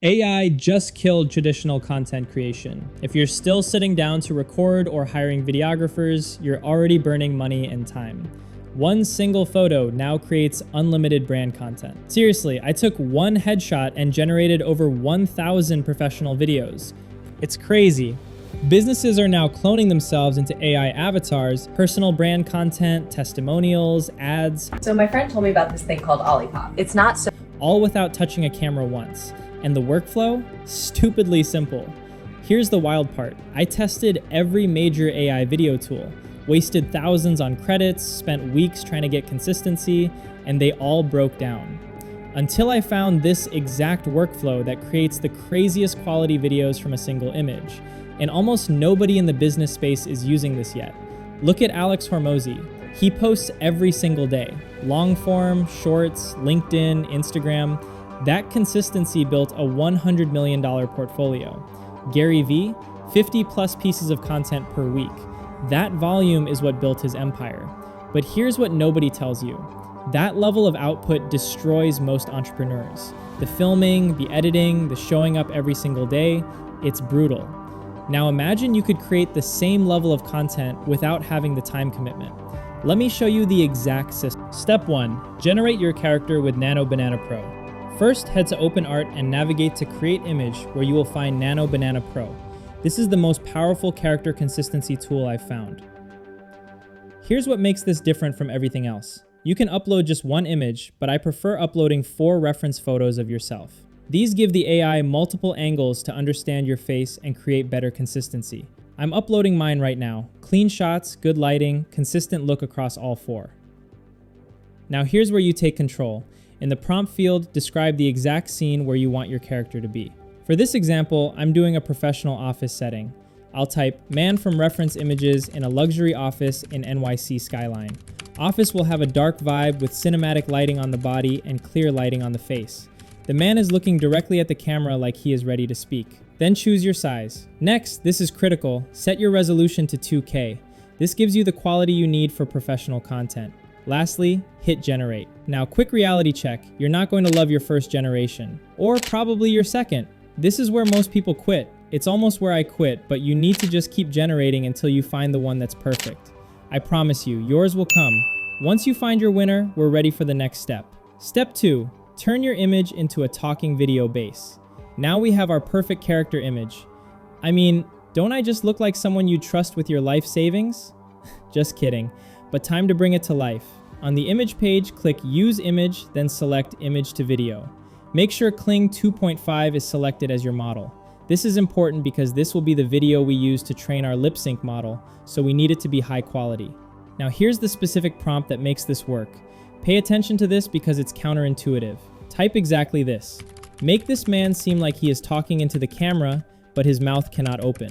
AI just killed traditional content creation. If you're still sitting down to record or hiring videographers, you're already burning money and time. One single photo now creates unlimited brand content. Seriously, I took one headshot and generated over 1,000 professional videos. It's crazy. Businesses are now cloning themselves into AI avatars, personal brand content, testimonials, ads. So my friend told me about this thing called Olipop. It's not so... All without touching a camera once. And the workflow? Stupidly simple. Here's the wild part. I tested every major AI video tool, wasted thousands on credits, spent weeks trying to get consistency, and they all broke down. Until I found this exact workflow that creates the craziest quality videos from a single image. And almost nobody in the business space is using this yet. Look at Alex Hormozy. He posts every single day. Long form, shorts, LinkedIn, Instagram. That consistency built a $100 million portfolio. Gary Vee, 50 plus pieces of content per week. That volume is what built his empire. But here's what nobody tells you. That level of output destroys most entrepreneurs. The filming, the editing, the showing up every single day, it's brutal. Now imagine you could create the same level of content without having the time commitment. Let me show you the exact system. Step 1. Generate your character with Nano Banana Pro. First, head to OpenArt and navigate to Create Image, where you will find Nano Banana Pro. This is the most powerful character consistency tool I've found. Here's what makes this different from everything else. You can upload just one image, but I prefer uploading 4 reference photos of yourself. These give the AI multiple angles to understand your face and create better consistency. I'm uploading mine right now. Clean shots, good lighting, consistent look across all 4. Now here's where you take control. In the prompt field, describe the exact scene where you want your character to be. For this example, I'm doing a professional office setting. I'll type man from reference images in a luxury office in NYC skyline. Office will have a dark vibe with cinematic lighting on the body and clear lighting on the face. The man is looking directly at the camera like he is ready to speak. Then choose your size. Next, this is critical, set your resolution to 2K. This gives you the quality you need for professional content. Lastly, hit generate. Now, quick reality check. You're not going to love your first generation, or probably your second. This is where most people quit. It's almost where I quit, but you need to just keep generating until you find the one that's perfect. I promise you, yours will come. Once you find your winner, we're ready for the next step. Step 2. Turn your image into a talking video base. Now we have our perfect character image. I mean, don't I just look like someone you trust with your life savings? Just kidding, but time to bring it to life. On the image page, click Use Image, then select Image to Video. Make sure Kling 2.5 is selected as your model. This is important because this will be the video we use to train our lip sync model, so we need it to be high quality. Now here's the specific prompt that makes this work. Pay attention to this because it's counterintuitive. Type exactly this. Make this man seem like he is talking into the camera, but his mouth cannot open.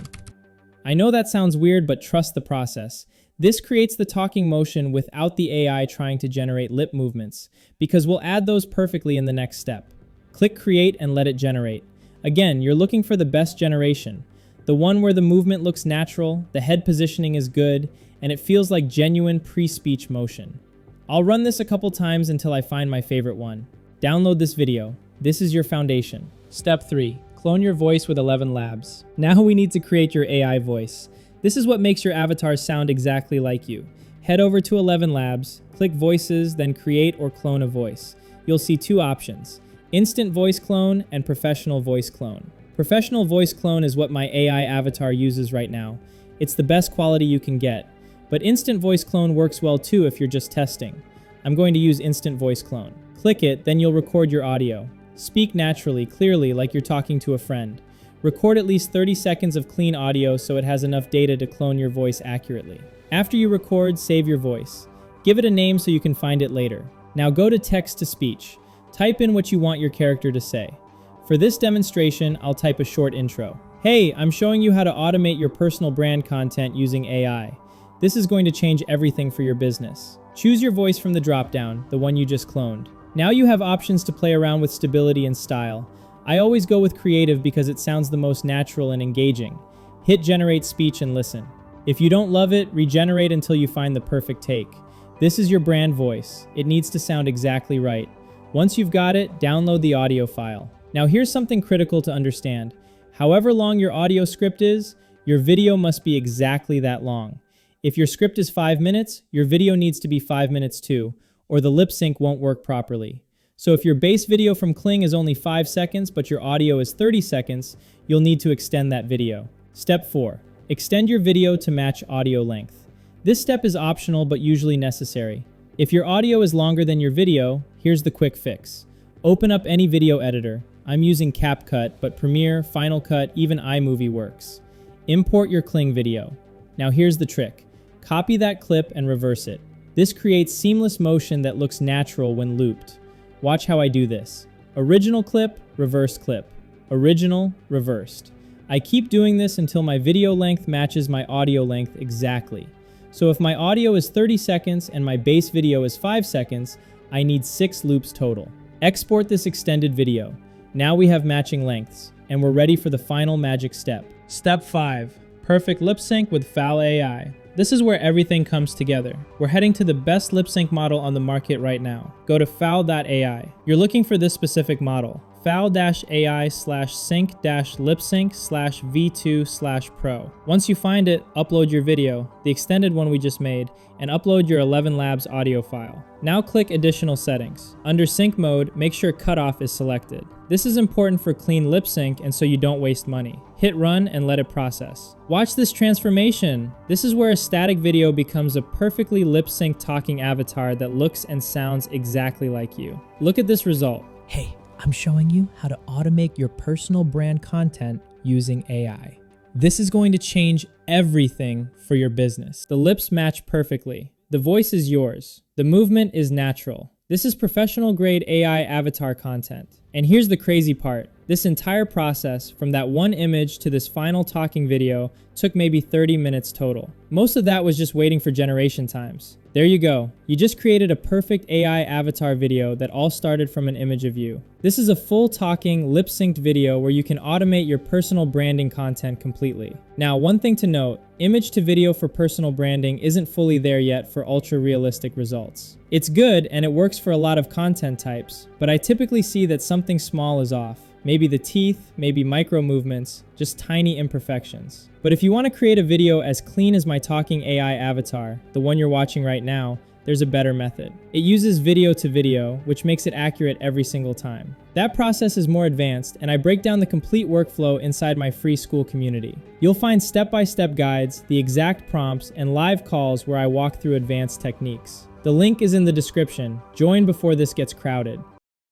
I know that sounds weird, but trust the process. This creates the talking motion without the AI trying to generate lip movements, because we'll add those perfectly in the next step. Click Create and let it generate. Again, you're looking for the best generation. The one where the movement looks natural, the head positioning is good, and it feels like genuine pre-speech motion. I'll run this a couple times until I find my favorite one. Download this video. This is your foundation. Step 3. Clone your voice with 11 Labs. Now we need to create your AI voice. This is what makes your avatar sound exactly like you. Head over to 11 Labs, click Voices, then Create or Clone a Voice. You'll see 2 options, Instant Voice Clone and Professional Voice Clone. Professional Voice Clone is what my AI avatar uses right now. It's the best quality you can get. But Instant Voice Clone works well too if you're just testing. I'm going to use Instant Voice Clone. Click it, then you'll record your audio. Speak naturally, clearly, like you're talking to a friend. Record at least 30 seconds of clean audio so it has enough data to clone your voice accurately. After you record, save your voice. Give it a name so you can find it later. Now go to text to speech. Type in what you want your character to say. For this demonstration, I'll type a short intro. Hey, I'm showing you how to automate your personal brand content using AI. This is going to change everything for your business. Choose your voice from the dropdown, the one you just cloned. Now you have options to play around with stability and style. I always go with creative because it sounds the most natural and engaging. Hit generate speech and listen. If you don't love it, regenerate until you find the perfect take. This is your brand voice. It needs to sound exactly right. Once you've got it, download the audio file. Now here's something critical to understand. However long your audio script is, your video must be exactly that long. If your script is 5 minutes, your video needs to be 5 minutes too, or the lip sync won't work properly. So if your base video from Kling is only 5 seconds, but your audio is 30 seconds, you'll need to extend that video. Step 4. Extend your video to match audio length. This step is optional but usually necessary. If your audio is longer than your video, here's the quick fix. Open up any video editor. I'm using CapCut, but Premiere, Final Cut, even iMovie works. Import your Kling video. Now here's the trick. Copy that clip and reverse it. This creates seamless motion that looks natural when looped. Watch how I do this. Original clip, reversed clip. Original, reversed. I keep doing this until my video length matches my audio length exactly. So if my audio is 30 seconds and my base video is 5 seconds, I need 6 loops total. Export this extended video. Now we have matching lengths, and we're ready for the final magic step. Step 5. Perfect lip sync with FAL AI. This is where everything comes together. We're heading to the best lip sync model on the market right now. Go to FAL.ai. You're looking for this specific model. FAL-AI/sync-lipsync/V2/Pro. Once you find it, upload your video, the extended one we just made, and upload your 11 Labs audio file. Now click Additional Settings. Under Sync Mode, make sure Cutoff is selected. This is important for clean lip sync and so you don't waste money. Hit Run and let it process. Watch this transformation. This is where a static video becomes a perfectly lip sync talking avatar that looks and sounds exactly like you. Look at this result. Hey, I'm showing you how to automate your personal brand content using AI. This is going to change everything for your business. The lips match perfectly. The voice is yours. The movement is natural. This is professional grade AI avatar content. And here's the crazy part. This entire process, from that one image to this final talking video, took maybe 30 minutes total. Most of that was just waiting for generation times. There you go. You just created a perfect AI avatar video that all started from an image of you. This is a full talking, lip-synced video where you can automate your personal branding content completely. Now, one thing to note, image to video for personal branding isn't fully there yet for ultra-realistic results. It's good and it works for a lot of content types, but I typically see that something small is off. Maybe the teeth, maybe micro movements, just tiny imperfections. But if you want to create a video as clean as my talking AI avatar, the one you're watching right now, there's a better method. It uses video to video, which makes it accurate every single time. That process is more advanced, and I break down the complete workflow inside my free Skool community. You'll find step-by-step guides, the exact prompts, and live calls where I walk through advanced techniques. The link is in the description. Join before this gets crowded.